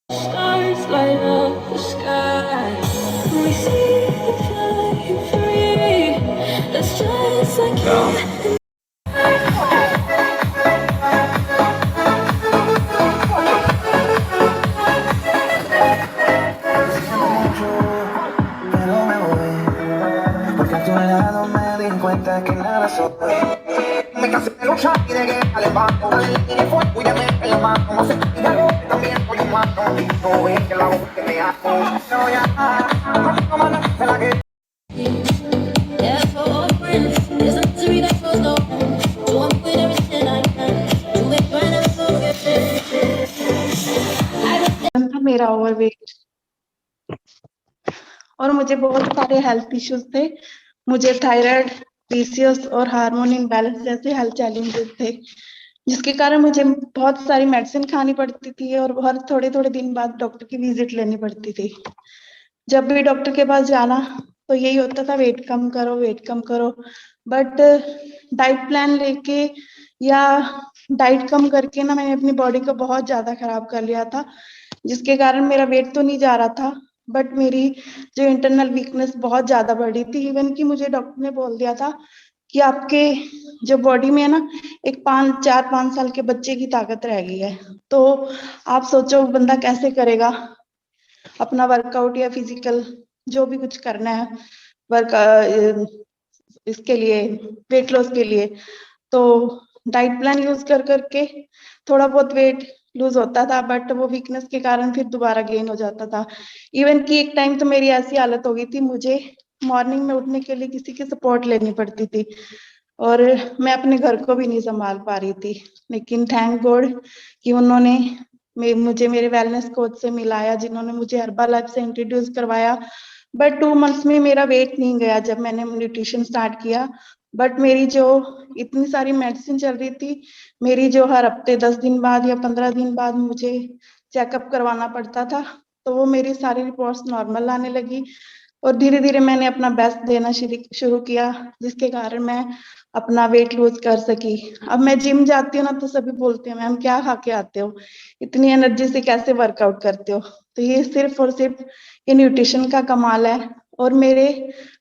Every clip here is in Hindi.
Stars light up the sky. We see the flying free. That's just like you. Pero me voy, porque a tu lado me di cuenta que nada soy. Me cansé de luchar y de guerra le bajo. Dale línea y fuego y ya me la mano. No sé qué hago, también soy humano. No ves que la voz que me hago. No, ya, no tengo más nada de la que. Yeah, for all friends, there's a misery that goes on. So I'm doing everything I can to make sure I never forget it. था मेरा ओवरवेट और मुझे बहुत सारे हेल्थ इश्यूज थे। मुझे थायराइड, पीसीओएस और हार्मोन इम्बैलेंस जैसे हेल्थ चैलेंजेस थे, जिसके कारण मुझे बहुत सारी मेडिसिन खानी पड़ती थी और हर थोड़े थोड़े दिन बाद डॉक्टर की विजिट लेनी पड़ती थी। जब भी डॉक्टर के पास जाना तो यही होता था, वेट कम करो, वेट कम करो। बट डाइट प्लान लेके या डाइट कम करके ना मैंने अपनी बॉडी को बहुत ज्यादा खराब कर लिया था, जिसके कारण मेरा वेट तो नहीं जा रहा था, बट मेरी जो इंटरनल वीकनेस बहुत ज्यादा बढ़ी थी। इवन कि मुझे डॉक्टर ने बोल दिया था कि आपके जो बॉडी में है ना, एक 4-5 साल के बच्चे की ताकत रह गई है। तो आप सोचो बंदा कैसे करेगा अपना वर्कआउट या फिजिकल जो भी कुछ करना है वर्क इसके लिए, वेट लॉस के लिए। तो डाइट प्लान यूज कर करके थोड़ा बहुत वेट लूज होता था, बट वो वीकनेस के कारण फिर दोबारा गेन हो जाता था। इवन कि एक टाइम तो मेरी ऐसी हालत हो गई थी, मुझे मॉर्निंग में उठने के लिए किसी की सपोर्ट लेनी पड़ती थी और मैं अपने घर को भी नहीं संभाल पा रही थी। लेकिन थैंक गॉड कि उन्होंने मुझे मेरे वेलनेस कोच से मिलाया, जिन्होंने मुझे हर्बल लाइफ से इंट्रोड्यूस करवाया। बट 2 मंथ्स में मेरा वेट नहीं गया जब मैंने न्यूट्रिशन स्टार्ट किया। बट मेरी जो इतनी सारी मेडिसिन चल रही थी, मेरी जो हर हफ्ते 10 दिन बाद या 15 दिन बाद मुझे चेकअप करवाना पड़ता था, तो वो मेरी सारी रिपोर्ट्स नॉर्मल आने लगी और धीरे धीरे मैंने अपना बेस्ट देना शुरू किया, जिसके कारण मैं अपना वेट लूज कर सकी। अब मैं जिम जाती हूँ ना तो सभी बोलते हैं मैम क्या खा के आते हो, इतनी एनर्जी से कैसे वर्कआउट करते हो। तो ये सिर्फ और सिर्फ ये न्यूट्रिशन का कमाल है। और मेरे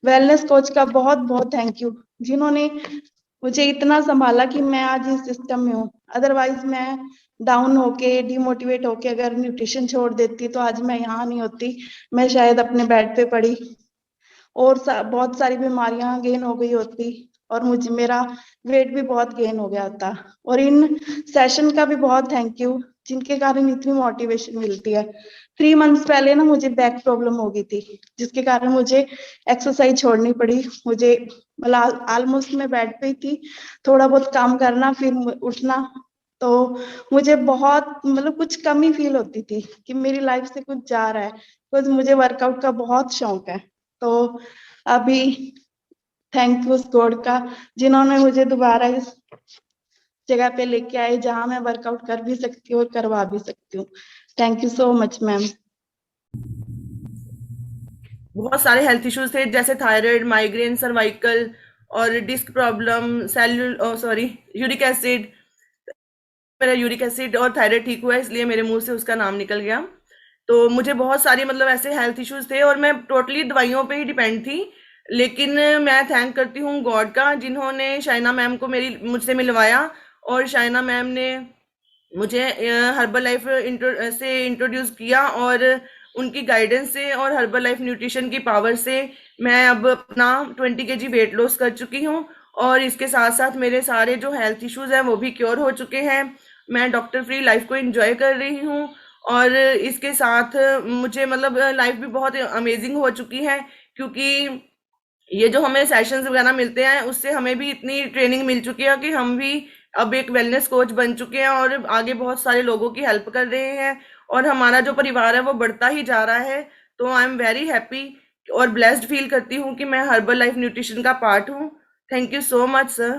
वेलनेस कोच का बहुत बहुत थैंक यू, जिन्होंने मुझे इतना संभाला कि मैं आज इस सिस्टम में हूँ। अदरवाइज मैं डाउन होके डिमोटिवेट होके अगर न्यूट्रिशन छोड़ देती तो आज मैं यहाँ नहीं होती, मैं शायद अपने बेड पे पड़ी और बहुत सारी बीमारियां गेन हो गई होती और मुझे मेरा वेट भी बहुत गेन हो गया होता। और इन सेशन का भी बहुत थैंक यू, जिनके कारण इतनी मोटिवेशन मिलती है। 3 मंथ्स पहले ना मुझे बैक प्रॉब्लम हो गई थी, जिसके कारण मुझे एक्सरसाइज छोड़नी पड़ी। मुझे मतलब ऑलमोस्ट मैं बेड पे ही थी, थोड़ा बहुत काम करना फिर उठना, तो मुझे बहुत मतलब कुछ कमी फील होती थी कि मेरी लाइफ से कुछ जा रहा है, बिकॉज मुझे वर्कआउट का बहुत शौक है। तो अभी थैंक यू उस गॉड का, जिन्होंने मुझे दोबारा इस जगह पे लेके आए जहां मैं वर्कआउट कर भी सकती हूँ और करवा भी सकती हूँ। Thank you so much ma'am. बहुत सारे हेल्थ इश्यूज थे जैसे थायराइड, माइग्रेन, सर्वाइकल और डिस्क प्रॉब्लम, सेल्यूल सॉरी यूरिक एसिड। मेरा यूरिक एसिड और थायराइड ठीक हुआ है, इसलिए मेरे मुंह से उसका नाम निकल गया। तो मुझे बहुत सारी मतलब ऐसे हेल्थ इश्यूज थे और मैं टोटली दवाइयों पे ही डिपेंड थी। लेकिन मैं थैंक करती हूँ गॉड का, जिन्होंने शाइना मैम को मेरी मुझसे मिलवाया और शाइना मैम ने मुझे हर्बल लाइफ से इंट्रोड्यूस किया और उनकी गाइडेंस से और हर्बल लाइफ न्यूट्रिशन की पावर से मैं अब अपना 20 kg वेट लॉस कर चुकी हूँ और इसके साथ साथ मेरे सारे जो हेल्थ इश्यूज हैं वो भी क्योर हो चुके हैं। मैं डॉक्टर फ्री लाइफ को एंजॉय कर रही हूँ और इसके साथ मुझे मतलब लाइफ भी बहुत अमेजिंग हो चुकी है, क्योंकि ये जो हमें सेशंस वगैरह मिलते हैं उससे हमें भी इतनी ट्रेनिंग मिल चुकी है कि हम भी अब एक वेलनेस कोच बन चुके हैं और आगे बहुत सारे लोगों की हेल्प कर रहे हैं और हमारा जो परिवार है वो बढ़ता ही जा रहा है। तो आई एम वेरी हैप्पी और ब्लेस्ड फील करती हूँ कि मैं हर्बल लाइफ न्यूट्रिशन का पार्ट हूँ। Thank you so much sir.